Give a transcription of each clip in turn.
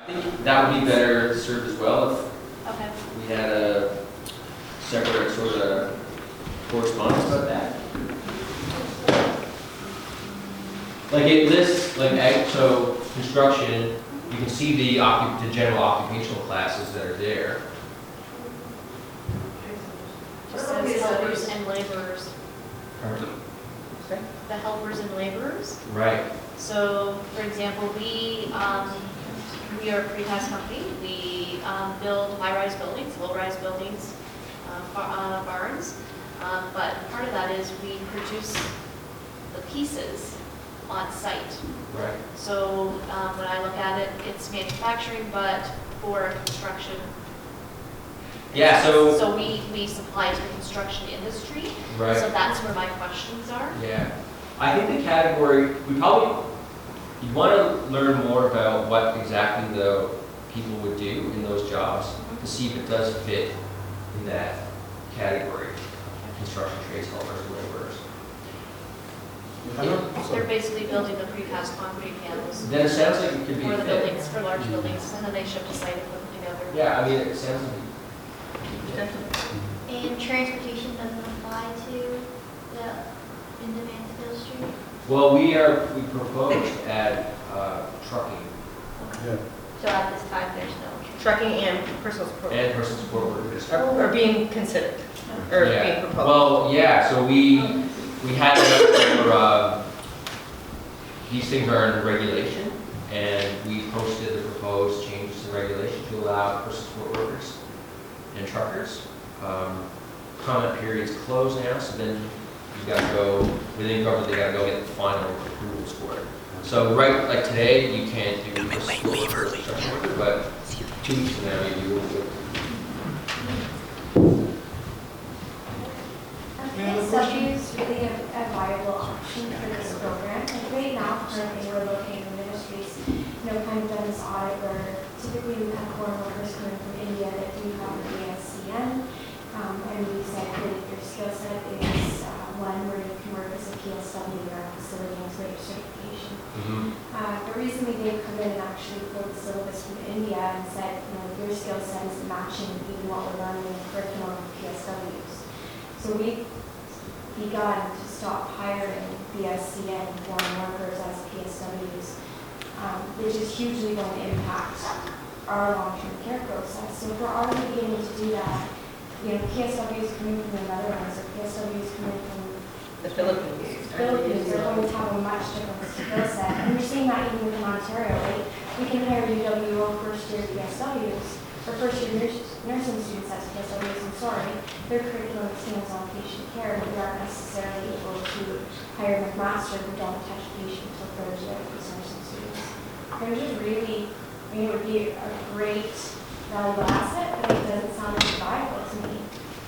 I think that would be better served as well if Okay. we had a separate sort of correspondence about that. Like it lists, like, so construction, you can see the general occupational classes that are there. Just says helpers and laborers. The helpers and laborers. Right. So, for example, we are a precast company. We build high-rise buildings, low-rise buildings, barns. But part of that is we produce the pieces on site. Right. So when I look at it, it's manufacturing, but for construction. Yeah, so. So we supply to the construction industry. Right. So that's where my questions are. Yeah. I think the category, you want to learn more about what exactly the people would do in those jobs to see if it does fit in that category. Construction trades, helpers, and laborers. They're basically building the precast concrete panels Then it sounds like it could be for a the fit. buildings, for large buildings, and then they ship to site and put them together. Yeah, I mean, it sounds like. And transportation doesn't apply to the in-demand skill stream? Well, we propose to add trucking Yeah. So at this time, there's no. Trucking and personal support and personal support workers. are being considered, or Yeah. being proposed. Well, yeah, so we had it out for, these things are in regulation, and we posted the proposed changes in regulation to allow personal support workers and truckers. Comment period's closed now, so then you gotta go, within government, they gotta go get the final approvals for it. So right, like today, you can't do personal support worker, construction worker, but 2 weeks from now, maybe you will do it. PSW is really a viable option for this program. Like right now, currently we're looking at ministries, kind of done this audit where typically we have foreign workers coming from India that do have an ASCN. And we said that if your skill set is one where you can work as a PSW or a facility integrator certification. But recently they've come in and actually pulled the syllabus from India and said, your skill set is matching even what we're learning in the curriculum of PSWs. So we've begun to stop hiring BSCN foreign workers as PSWs, which is hugely going to impact our long-term care process. So if we're already beginning to do that, PSWs coming from the Netherlands or PSWs coming from The Philippines. are going to have a much different skill set. And we're seeing that even in Ontario, right? We can hire UWO first-year PSWs or first-year nursing students as PSWs. I'm sorry, their curriculum stands on patient care, but we aren't necessarily able to hire McMaster who don't touch patient until third year of these nursing students. It was just really, it would be a great valuable asset, but it doesn't sound as viable to me.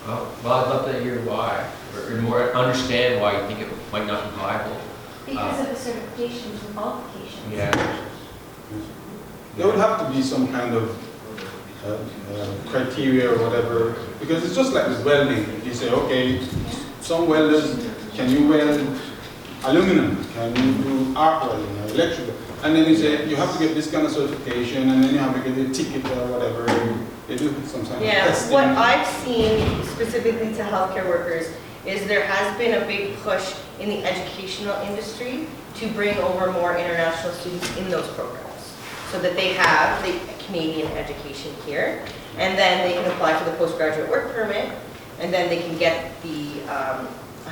Oh, well, I'd love to hear why, or more understand why you think it might not be viable. Because of the certifications and qualifications. Yeah. There would have to be some kind of criteria or whatever, because it's just like with welding. You say, okay, some welders, can you weld aluminum? Can you do arc welding or electrical? And then you say, you have to get this kind of certification, and then you have to get a ticket or whatever. They do some kind of testing. What I've seen specifically to healthcare workers is there has been a big push in the educational industry to bring over more international students in those programs so that they have the Canadian education here, and then they can apply for the postgraduate work permit, and then they can get the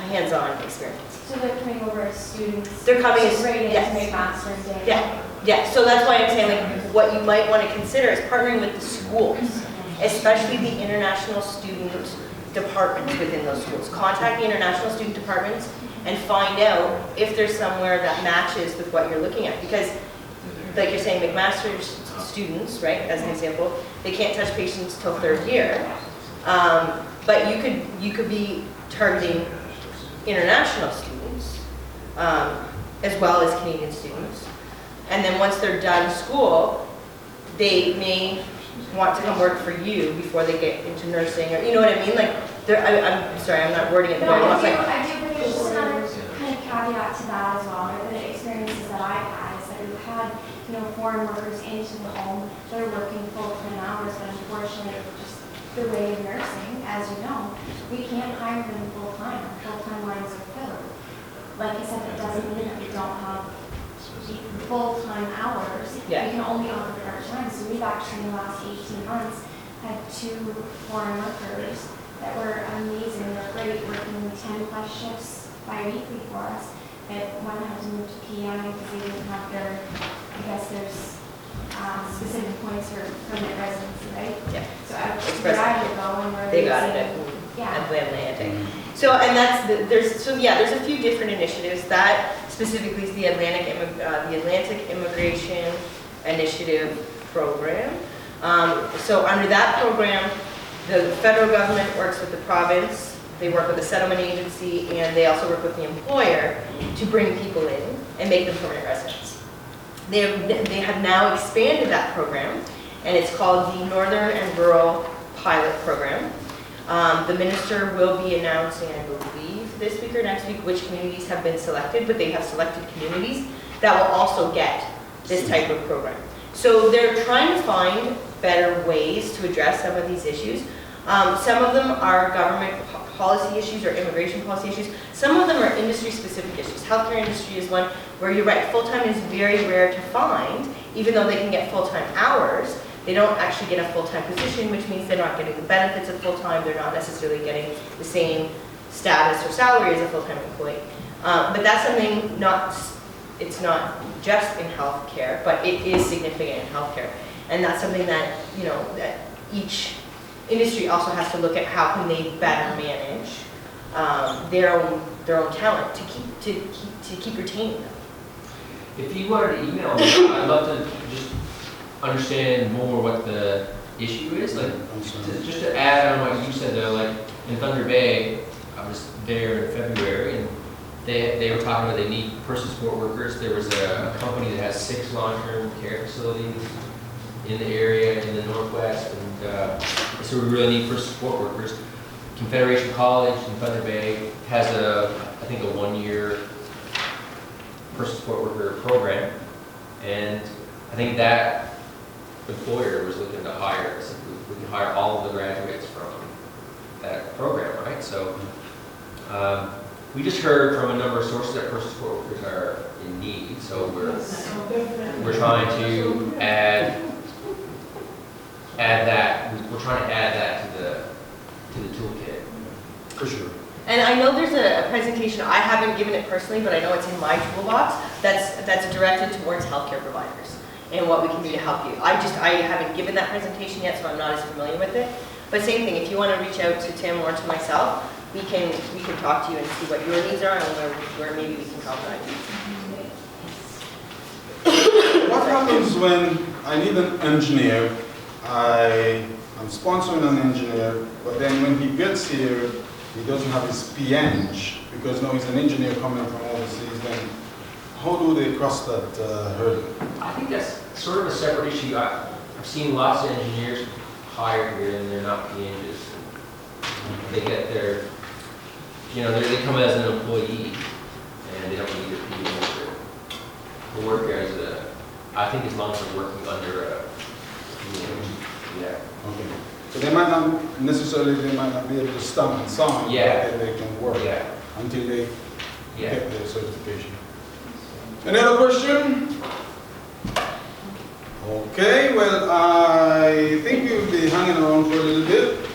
hands-on experience. So they're coming over as students. They're coming as, ready yes. to make masters day. Yeah, so that's why I'm saying, like, what you might want to consider is partnering with the schools, especially the international student departments within those schools. Contact the international student departments and find out if there's somewhere that matches with what you're looking at. Because, like you're saying, McMaster's students, right, as an example, they can't touch patients till third year. But you could be targeting international students, as well as Canadian students. And then once they're done school, they may want to come work for you before they get into nursing, or you know what I mean? Like, I'm sorry, I'm not wording it No, very well. I do, but there's just another kind of caveat to that as well. Or the experiences that I've had is that we've had foreign workers into the home. They're working full-time hours, but unfortunately, just the way of nursing, as you know, we can't hire them full-time. Full-time lines are filled. Like I said, it doesn't mean that we don't have full-time hours. Yeah. We can only offer part-time. So we've actually in the last 18 months had 2 foreign workers that were amazing. They're great, working 10+ shifts bi-weekly for us. But one had to move to PI because they didn't have their, I guess there's specific points for permanent residency, right? Yeah. So I Express tried to go and where They got it saying- at Yeah. Land Landing. So, and that's, there's a few different initiatives. That specifically is the Atlantic Immigration Initiative Program. So under that program, the federal government works with the province, they work with the settlement agency, and they also work with the employer to bring people in and make them permanent residents. They have now expanded that program, and it's called the Northern and Rural Pilot Program. The minister will be announcing, I believe, this week or next week, which communities have been selected, but they have selected communities that will also get this type of program. So they're trying to find better ways to address some of these issues. Some of them are government policy issues or immigration policy issues. Some of them are industry-specific issues. Healthcare industry is one where you're right, full-time is very rare to find, even though they can get full-time hours. They don't actually get a full-time position, which means they're not getting the benefits of full-time. They're not necessarily getting the same status or salary as a full-time employee. But that's something it's not just in healthcare, but it is significant in healthcare. And that's something that, that each industry also has to look at how can they better manage their own talent to keep retaining them. If you wanted to email me, I'd love to just understand more what the issue is. Like, just to add on what you said though, like in Thunder Bay, I was there in February, and they were talking about they need person support workers. There was a company that has 6 long-term care facilities in the area in the Northwest, and so we really need person support workers. Confederation College in Thunder Bay has I think a 1-year person support worker program, and I think that employer was looking to hire, so we can hire all of the graduates from that program, right? So we just heard from a number of sources that person support workers are in need, so we're trying to add that. We're trying to add that to the toolkit. For sure. And I know there's a presentation, I haven't given it personally, but I know it's in my toolbox, that's directed towards healthcare providers and what we can do to help you. I haven't given that presentation yet, so I'm not as familiar with it. But same thing, if you want to reach out to Tim or to myself, we can talk to you and see what your needs are and where maybe we can help guide you. What happens when I need an engineer? I'm sponsoring an engineer, but then when he gets here, he doesn't have his PNG because now he's an engineer coming from overseas. Then how do they cross that hurdle? I think that's sort of a separate issue. I've seen lots of engineers hired here and they're not PNGs. They get their, they come as an employee and they don't need a PNG to work as I think as long as they're working under a PNG. Yeah. Okay. So they might not necessarily, they might not be able to stamp and sign, Yeah. but then they can work until they Yeah. get their certification. Any other question? Okay, well, I think we'll be hanging around for a little bit.